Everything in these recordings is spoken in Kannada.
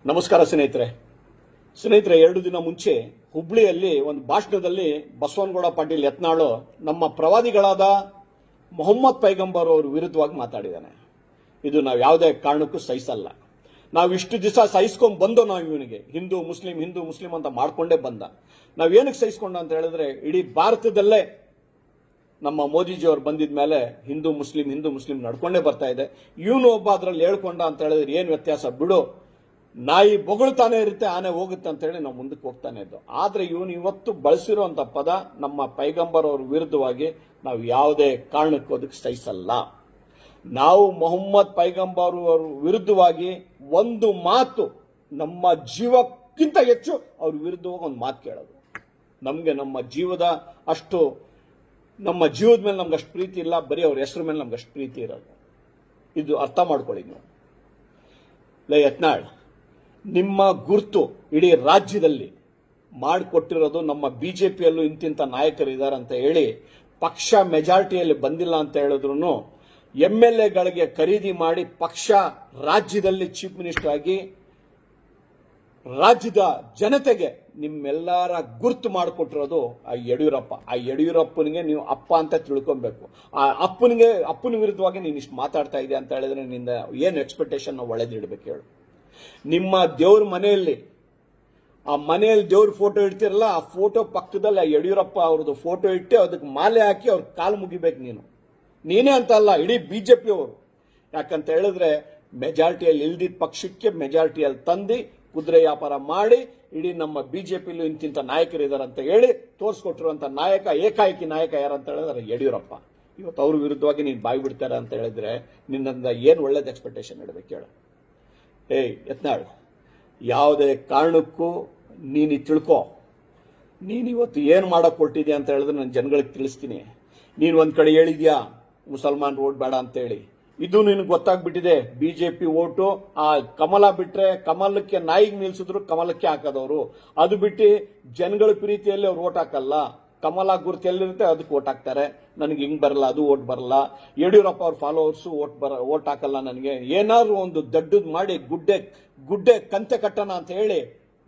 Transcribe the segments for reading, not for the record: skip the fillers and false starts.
ನಮಸ್ಕಾರ ಸ್ನೇಹಿತರೆ 2 ದಿನ ಮುಂಚೆ ಹುಬ್ಳಿಯಲ್ಲಿ ಒಂದು ಭಾಷಣದಲ್ಲಿ ಬಸವನಗೌಡ ಪಾಟೀಲ್ ಯತ್ನಾಳು ನಮ್ಮ ಪ್ರವಾದಿಗಳಾದ ಮೊಹಮ್ಮದ್ ಪೈಗಂಬರ್ ಅವರ ವಿರುದ್ಧವಾಗಿ ಮಾತಾಡಿದ್ದಾನೆ. ಇದು ನಾವು ಯಾವುದೇ ಕಾರಣಕ್ಕೂ ಸಹಿಸಲ್ಲ. ನಾವು ಇಷ್ಟು ದಿವಸ ಸಹಿಸ್ಕೊಂಡು ಬಂದೋ ನಾವು ಇವನಿಗೆ ಹಿಂದೂ ಮುಸ್ಲಿಂ ಅಂತ ಮಾಡ್ಕೊಂಡೇ ಬಂದ. ನಾವೇನಕ್ಕೆ ಸಹಿಸ್ಕೊಂಡ ಅಂತ ಹೇಳಿದ್ರೆ ಇಡೀ ಭಾರತದಲ್ಲೇ ನಮ್ಮ ಮೋದಿಜಿಯವರು ಬಂದಿದ ಮೇಲೆ ಹಿಂದೂ ಮುಸ್ಲಿಂ ನಡ್ಕೊಂಡೇ ಬರ್ತಾ ಇದೆ. ಇವನು ಒಬ್ಬ ಅದರಲ್ಲಿ ಹೇಳ್ಕೊಂಡ ಅಂತ ಹೇಳಿದ್ರೆ ಏನು ವ್ಯತ್ಯಾಸ ಬಿಡು, ನಾಯಿ ಬೊಗಳ್ತಾನೆ ಇರುತ್ತೆ ಆನೆ ಹೋಗುತ್ತೆ ಅಂತ ಹೇಳಿ ನಾವು ಮುಂದಕ್ಕೆ ಹೋಗ್ತಾನೆ ಇದ್ದು. ಆದ್ರೆ ಇವನು ಇವತ್ತು ಬಳಸಿರುವಂತ ಪದ ನಮ್ಮ ಪೈಗಂಬರ್ ಅವ್ರ ವಿರುದ್ಧವಾಗಿ ನಾವು ಯಾವುದೇ ಕಾರಣಕ್ಕೂ ಅದಕ್ಕೆ ಸಹಿಸಲ್ಲ. ನಾವು ಮೊಹಮ್ಮದ್ ಪೈಗಂಬರ್ ಅವ್ರ ವಿರುದ್ಧವಾಗಿ ಒಂದು ಮಾತು, ನಮ್ಮ ಜೀವಕ್ಕಿಂತ ಹೆಚ್ಚು ಅವ್ರ ವಿರುದ್ಧವಾಗಿ ಒಂದು ಮಾತು ಕೇಳೋದು. ನಮ್ಗೆ ನಮ್ಮ ಜೀವದ ಮೇಲೆ ನಮ್ಗೆ ಅಷ್ಟು ಪ್ರೀತಿ ಇಲ್ಲ, ಬರೀ ಅವ್ರ ಹೆಸರು ಮೇಲೆ ನಮ್ಗೆ ಅಷ್ಟು ಪ್ರೀತಿ ಇರೋದು. ಇದು ಅರ್ಥ ಮಾಡ್ಕೊಳ್ಳಿ ನೀವು. ಯತ್ನಾಳ್, ನಿಮ್ಮ ಗುರ್ತು ಇಡೀ ರಾಜ್ಯದಲ್ಲಿ ಮಾಡಿಕೊಟ್ಟಿರೋದು ನಮ್ಮ ಬಿಜೆಪಿಯಲ್ಲೂ ಇಂತಿಂತ ನಾಯಕರು ಇದ್ದಾರೆ ಅಂತ ಹೇಳಿ ಪಕ್ಷ ಮೆಜಾರಿಟಿಯಲ್ಲಿ ಬಂದಿಲ್ಲ ಅಂತ ಹೇಳಿದ್ರು MLAಗಳಿಗೆ ಖರೀದಿ ಮಾಡಿ ಪಕ್ಷ ರಾಜ್ಯದಲ್ಲಿ ಚೀಫ್ ಮಿನಿಸ್ಟರ್ ಆಗಿ ರಾಜ್ಯದ ಜನತೆಗೆ ನಿಮ್ಮೆಲ್ಲರ ಗುರ್ತು ಮಾಡಿಕೊಟ್ಟಿರೋದು ಆ ಯಡಿಯೂರಪ್ಪನಿಗೆ ನೀವು ಅಪ್ಪ ಅಂತ ತಿಳ್ಕೊಬೇಕು. ಆ ಅಪ್ಪನ ವಿರುದ್ಧವಾಗಿ ನೀನು ಇಷ್ಟು ಮಾತಾಡ್ತಾ ಇದೆಯಾ ಅಂತ ಹೇಳಿದ್ರೆ ನಿಂದ ಏನು ಎಕ್ಸ್ಪೆಕ್ಟೇಷನ್ ನಾವು ಒಳ್ಳೆದಿಡ್ಬೇಕು ಹೇಳು. ನಿಮ್ಮ ದೇವ್ರ ಮನೆಯಲ್ಲಿ ದೇವ್ರ ಫೋಟೋ ಇಡ್ತಿರಲ್ಲ, ಆ ಫೋಟೋ ಪಕ್ಕದಲ್ಲಿ ಆ ಯಡಿಯೂರಪ್ಪ ಅವ್ರದ್ದು ಫೋಟೋ ಇಟ್ಟು ಅದಕ್ಕೆ ಮಾಲೆ ಹಾಕಿ ಅವ್ರ ಕಾಲು ಮುಗಿಬೇಕು. ನೀನೇ ಅಂತ ಅಲ್ಲ, ಇಡೀ ಬಿಜೆಪಿ ಅವರು. ಯಾಕಂತ ಹೇಳಿದ್ರೆ ಮೆಜಾರಿಟಿಯಲ್ಲಿ ಇಲ್ದಿದ್ದ ಪಕ್ಷಕ್ಕೆ ಮೆಜಾರಿಟಿಯಲ್ಲಿ ತಂದು ಕುದುರೆ ವ್ಯಾಪಾರ ಮಾಡಿ ಇಡೀ ನಮ್ಮ ಬಿಜೆಪಿಲೂ ಇಂತಿಂತ ನಾಯಕರಿದ್ದಾರೆ ಅಂತ ಹೇಳಿ ತೋರಿಸ್ಕೊಟ್ಟಿರುವಂತ ಏಕಾಏಕಿ ನಾಯಕ ಯಾರಂತ ಹೇಳಿದ್ರೆ ಯಡಿಯೂರಪ್ಪ. ಇವತ್ತು ಅವ್ರ ವಿರುದ್ಧವಾಗಿ ನೀನು ಬಾಯಿ ಬಿಡ್ತಾರೆ ಅಂತ ಹೇಳಿದ್ರೆ ನಿನ್ನಿಂದ ಏನು ಒಳ್ಳೇದು ಎಕ್ಸ್ಪೆಕ್ಟೇಷನ್ ಇಡಬೇಕು ಹೇಳು. ಯತ್ನಾಳ್, ಯಾವುದೇ ಕಾರಣಕ್ಕೂ ನೀನು ತಿಳ್ಕೊ, ನೀನು ಇವತ್ತು ಏನು ಮಾಡಕ್ ಕೊಟ್ಟಿದ್ಯಾ ಅಂತ ಹೇಳಿದ್ರೆ ನಾನು ಜನಗಳಿಗೆ ತಿಳಿಸ್ತೀನಿ. ನೀನು ಒಂದ್ ಕಡೆ ಹೇಳಿದ್ಯಾ ಮುಸಲ್ಮಾನ್ ಓಟ್ ಬೇಡ ಅಂತ ಹೇಳಿ, ಇದು ನಿನಗೆ ಗೊತ್ತಾಗ್ಬಿಟ್ಟಿದೆ. ಬಿಜೆಪಿ ಓಟು ಆ ಕಮಲ ಬಿಟ್ರೆ ಕಮಲಕ್ಕೆ ನಾಯಿಗೆ ನಿಲ್ಸಿದ್ರು ಕಮಲಕ್ಕೆ ಹಾಕೋದವರು, ಅದು ಬಿಟ್ಟು ಜನಗಳ ಪ್ರೀತಿಯಲ್ಲಿ ಅವ್ರು ಓಟ್ ಹಾಕಲ್ಲ. ಕಮಲ ಗುರುತು ಎಲ್ಲಿರುತ್ತೆ ಅದಕ್ಕೆ ಓಟ್ ಹಾಕ್ತಾರೆ. ನನಗೆ ಹಿಂಗ್ ಬರಲ್ಲ, ಅದು ಓಟ್ ಬರಲ್ಲ. ಯಡಿಯೂರಪ್ಪ ಅವ್ರ ಫಾಲೋವರ್ಸು ಓಟ್ ಹಾಕಲ್ಲ. ನನಗೆ ಏನಾದ್ರು ಒಂದು ದೊಡ್ಡದು ಮಾಡಿ ಗುಡ್ಡೆ ಕಂತೆ ಕಟ್ಟಣ ಅಂತ ಹೇಳಿ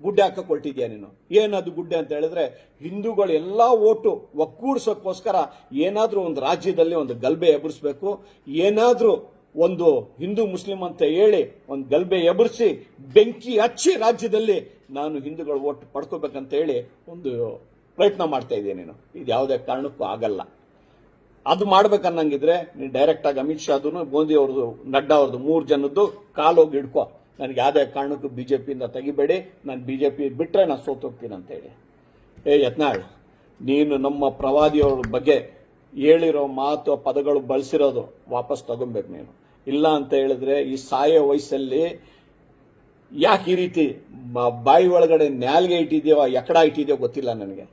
ಗುಡ್ಡೆ ಹಾಕಕ್ ಹೊರಟಿದ್ಯಾ ನೀನು. ಏನದು ಗುಡ್ಡೆ ಅಂತ ಹೇಳಿದ್ರೆ ಹಿಂದೂಗಳು ಎಲ್ಲಾ ಓಟು ಒಕ್ಕೂಡ್ಸೋಕ್ಕೋಸ್ಕರ ಏನಾದ್ರೂ ಒಂದು ರಾಜ್ಯದಲ್ಲಿ ಒಂದು ಗಲ್ಬೆ ಎಬರಿಸಬೇಕು, ಏನಾದ್ರೂ ಒಂದು ಹಿಂದೂ ಮುಸ್ಲಿಂ ಅಂತ ಹೇಳಿ ಒಂದು ಗಲ್ಬೆ ಎಬರಿಸಿ ಬೆಂಕಿ ಹಚ್ಚಿ ರಾಜ್ಯದಲ್ಲಿ ನಾನು ಹಿಂದೂಗಳು ಓಟ್ ಪಡ್ಕೋಬೇಕಂತ ಹೇಳಿ ಒಂದು ಪ್ರಯತ್ನ ಮಾಡ್ತಾ ಇದ್ದೀನಿ ನೀನು. ಇದು ಯಾವುದೇ ಕಾರಣಕ್ಕೂ ಆಗಲ್ಲ. ಅದು ಮಾಡ್ಬೇಕನ್ನಂಗಿದ್ರೆ ನೀನು ಡೈರೆಕ್ಟ್ ಆಗಿ ಅಮಿತ್ ಶಾದು, ಮೋದಿ ಅವ್ರದ್ದು, ನಡ್ಡಾ ಅವ್ರದ್ದು 3 ಜನದ್ದು ಕಾಲೋಗಿ ಹಿಡ್ಕೊ. ನನಗೆ ಯಾವುದೇ ಕಾರಣಕ್ಕೂ ಬಿಜೆಪಿಯಿಂದ ತೆಗಿಬೇಡಿ, ನಾನು ಬಿಜೆಪಿ ಬಿಟ್ರೆ ನಾನು ಸೋತೋಗ್ತೀನಿ ಅಂತ ಹೇಳಿ. ಯತ್ನಾಳ್, ನೀನು ನಮ್ಮ ಪ್ರವಾದಿಯವ್ರ ಬಗ್ಗೆ ಹೇಳಿರೋ ಮಾತು ಪದಗಳು ಬಳಸಿರೋದು ವಾಪಸ್ ತಗೊಬೇಕು ನೀನು. ಇಲ್ಲ ಅಂತ ಹೇಳಿದ್ರೆ ಈ ಸಾಯೋ ವಯಸ್ಸಲ್ಲಿ ಯಾಕೆ ಈ ರೀತಿ ಬಾಯಿ ಒಳಗಡೆ ನ್ಯಾಲ್ಗೆ ಇಟ್ಟಿದ್ಯೋ ಎಕಡ ಇಟ್ಟಿದ್ಯೋ ಗೊತ್ತಿಲ್ಲ ನನಗೆ.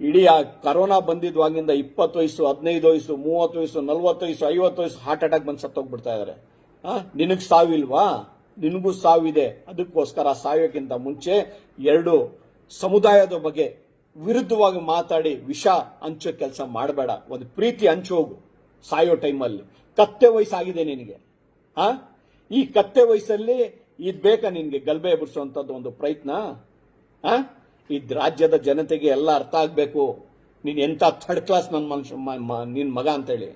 ಇಡೀ ಆ ಕರೋನಾ ಬಂದಿದ್ವಾಗಿಂದ 20 ವಯಸ್ಸು, 15 ವಯಸ್ಸು, 30 ವಯಸ್ಸು, 40 ವಯಸ್ಸು, 50 ವಯಸ್ಸು ಹಾರ್ಟ್ ಅಟ್ಯಾಕ್ ಬಂದು ಸತ್ತೋಗ್ಬಿಡ್ತಾ ಇದಾರೆ. ನಿನಗೆ ಸಾವಿಲ್ವಾ? ನಿನಗೂ ಸಾವಿದೆ. ಅದಕ್ಕೋಸ್ಕರ ಸಾಯೋಕ್ಕಿಂತ ಮುಂಚೆ 2 ಸಮುದಾಯದ ಬಗ್ಗೆ ವಿರುದ್ಧವಾಗಿ ಮಾತಾಡಿ ವಿಷ ಹಂಚೋ ಕೆಲಸ ಮಾಡಬೇಡ. ಒಂದು ಪ್ರೀತಿ ಹಂಚೋಗು. ಸಾಯೋ ಟೈಮಲ್ಲಿ ಕತ್ತೆ ವಯಸ್ಸಾಗಿದೆ ನಿನಗೆ. ಈ ಕತ್ತೆ ವಯಸ್ಸಲ್ಲಿ ಇದ್ ಬೇಕಾ ನಿನ್ಗೆ ಗಲ್ಬೆ ಎಬ್ಬಿಸುವಂತದ್ದು ಒಂದು ಪ್ರಯತ್ನ? ಇದ್ ರಾಜ್ಯದ ಜನತೆಗೆ ಎಲ್ಲ ಅರ್ಥ ಆಗ್ಬೇಕು. ನೀನ್ ಎಂತ ಥರ್ಡ್ ಕ್ಲಾಸ್ ನಿನ್ ಮಗ ಅಂತೇಳಿ.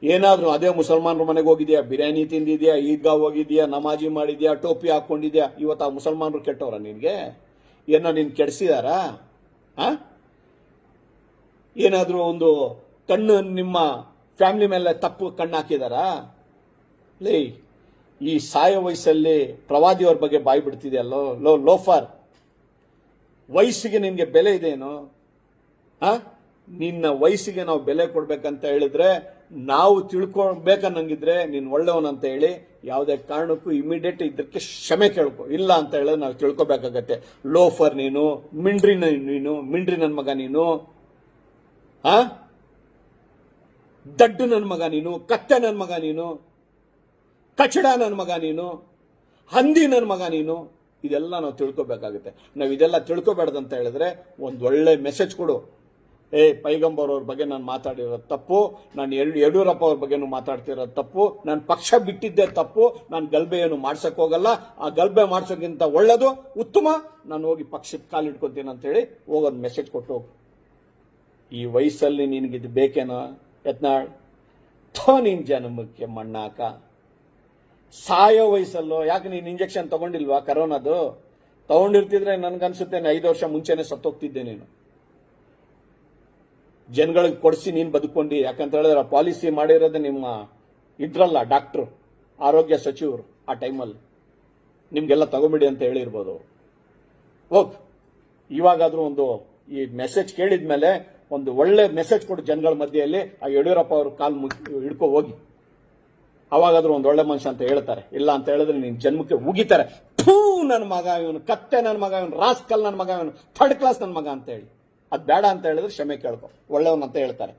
ಏನಾದ್ರೂ ಅದೇ ಮುಸಲ್ಮಾನರ ಮನೆಗೆ ಹೋಗಿದ್ಯಾ, ಬಿರಿಯಾನಿ ತಿಂದಿದ್ಯಾ, ಈದ್ಗಾ ಹೋಗಿದ್ಯಾ, ನಮಾಜಿ ಮಾಡಿದ್ಯಾ, ಟೋಪಿ ಹಾಕೊಂಡಿದ್ಯಾ, ಇವತ್ತು ಆ ಮುಸಲ್ಮಾನರು ಕೆಟ್ಟವ್ರ ನಿನ್ಗೆ? ಏನೋ ನೀನ್ ಕೆಡಿಸಿದಾರಾ? ಏನಾದ್ರೂ ಒಂದು ಕಣ್ಣು ನಿಮ್ಮ ಫ್ಯಾಮಿಲಿ ಮೇಲೆ ತಪ್ಪು ಕಣ್ಣು ಹಾಕಿದಾರಾ? ಈ ಸಾಯೋ ವಯಸ್ಸಲ್ಲಿ ಪ್ರವಾದಿಯವ್ರ ಬಗ್ಗೆ ಬಾಯಿ ಬಿಡ್ತಿದೆಯಲ್ಲೋ ಲೋಫರ್. ವಯಸ್ಸಿಗೆ ನಿನ್ಗೆ ಬೆಲೆ ಇದೆಯೇನು? ನಿನ್ನ ವಯಸ್ಸಿಗೆ ನಾವು ಬೆಲೆ ಕೊಡ್ಬೇಕಂತ ಹೇಳಿದ್ರೆ, ನಾವು ತಿಳ್ಕೊಳ್ಬೇಕನ್ನಂಗಿದ್ರೆ ನೀನ್ ಒಳ್ಳೆಯವನಂತ ಹೇಳಿ ಯಾವುದೇ ಕಾರಣಕ್ಕೂ ಇಮಿಡಿಯೇಟ್ ಇದಕ್ಕೆ ಕ್ಷಮೆ ಕೇಳ್ಕೊ. ಇಲ್ಲ ಅಂತ ಹೇಳಿದ್ರೆ ನಾವು ತಿಳ್ಕೊಬೇಕಾಗತ್ತೆ. ಲೋಫರ್ ನೀನು, ಮಿಂಡ್ರಿ ನನ್ ಮಗ ನೀನು, ದಡ್ಡು ನನ್ ಮಗ ನೀನು, ಕತ್ತೆ ನನ್ ಮಗ ನೀನು, ಕಚಡ ನನ್ ಮಗ ನೀನು, ಹಂದಿ ನನ್ ಮಗ ನೀನು. ಇದೆಲ್ಲ ನಾವು ತಿಳ್ಕೊಬೇಕಾಗುತ್ತೆ. ನಾವು ಇದೆಲ್ಲ ತಿಳ್ಕೊಬೇಡದಂತ ಹೇಳಿದ್ರೆ ಒಂದು ಒಳ್ಳೆ ಮೆಸೇಜ್ ಕೊಡು. ಪೈಗಂಬರ್ ಅವ್ರ ಬಗ್ಗೆ ನಾನು ಮಾತಾಡಿರೋದು ತಪ್ಪು, ನಾನು ಯಡಿಯೂರಪ್ಪ ಅವ್ರ ಬಗ್ಗೆನೂ ಮಾತಾಡ್ತಿರೋದು ತಪ್ಪು, ನಾನು ಪಕ್ಷ ಬಿಟ್ಟಿದ್ದೆ ತಪ್ಪು, ನಾನು ಗಲ್ಬೆ ಏನು ಮಾಡ್ಸಕ್ ಹೋಗಲ್ಲ, ಆ ಗಲ್ಬೆ ಮಾಡ್ಸೋಕ್ಕಿಂತ ಒಳ್ಳೇದು ಉತ್ತಮ ನಾನು ಹೋಗಿ ಪಕ್ಷಕ್ಕೆ ಕಾಲಿಟ್ಕೊತೀನಿ ಅಂತ ಹೇಳಿ ಹೋಗೋದು ಮೆಸೇಜ್ ಕೊಟ್ಟು ಹೋಗು. ಈ ವಯಸ್ಸಲ್ಲಿ ನಿನಗಿದು ಬೇಕೇನೋ ಯತ್ನಾಳ್? ನೀನ್ ಜನ್ಮಕ್ಕೆ ಮಣ್ಣಾಕ ಸಾಯೋ ವಯಸ್ಸಲ್ಲೋ? ಯಾಕೆ ನೀನು ಇಂಜೆಕ್ಷನ್ ತಗೊಂಡಿಲ್ವಾ ಕರೋನಾದು? ತಗೊಂಡಿರ್ತಿದ್ರೆ ನನ್ಗನ್ಸುತ್ತೆ 5 ವರ್ಷ ಮುಂಚೆನೆ ಸತ್ತೋಗ್ತಿದ್ದೆ ನೀನು. ಜನಗಳಿಗೆ ಕೊಡಿಸಿ ನೀನು ಬದುಕೊಂಡು. ಯಾಕಂತ ಹೇಳಿದ್ರೆ ಪಾಲಿಸಿ ಮಾಡಿರೋದು ನಿಮ್ಮ ಇದ್ರಲ್ಲ ಡಾಕ್ಟ್ರು, ಆರೋಗ್ಯ ಸಚಿವರು ಆ ಟೈಮಲ್ಲಿ ನಿಮ್ಗೆಲ್ಲ ತಗೊಂಬಿಡಿ ಅಂತ ಹೇಳಿರ್ಬೋದು ಅವರು. ಹೋಗ್ ಇವಾಗಾದ್ರೂ ಒಂದು ಈ ಮೆಸೇಜ್ ಕೇಳಿದ್ಮೇಲೆ ಒಂದು ಒಳ್ಳೆ ಮೆಸೇಜ್ ಕೊಡು ಜನಗಳ ಮಧ್ಯೆಯಲ್ಲಿ. ಆ ಯಡಿಯೂರಪ್ಪ ಅವ್ರ ಕಾಲು ಹಿಡ್ಕೊ ಹೋಗಿ, ಅವಾಗಾದ್ರೂ ಒಂದು ಒಳ್ಳೆ ಮನುಷ್ಯ ಅಂತ ಹೇಳ್ತಾರೆ. ಇಲ್ಲ ಅಂತ ಹೇಳಿದ್ರೆ ನಿನ್ ಜನ್ಮಕ್ಕೆ ಉಗಿತಾರೆ. ಥೂ ನನ್ನ ಮಗ ಇವನು, ಕತ್ತೆ ನನ್ನ ಮಗ ಇವನು, ರಾಸ್ಕಲ್ ನನ್ನ ಮಗ ಇವನು, ಥರ್ಡ್ ಕ್ಲಾಸ್ ನನ್ನ ಮಗ ಅಂತ ಹೇಳಿ. ಅದು ಬೇಡ ಅಂತ ಹೇಳಿದ್ರೆ ಕ್ಷಮೆ ಕೇಳ್ಕೊ, ಒಳ್ಳೆಯವನ್ ಅಂತ ಹೇಳ್ತಾರೆ.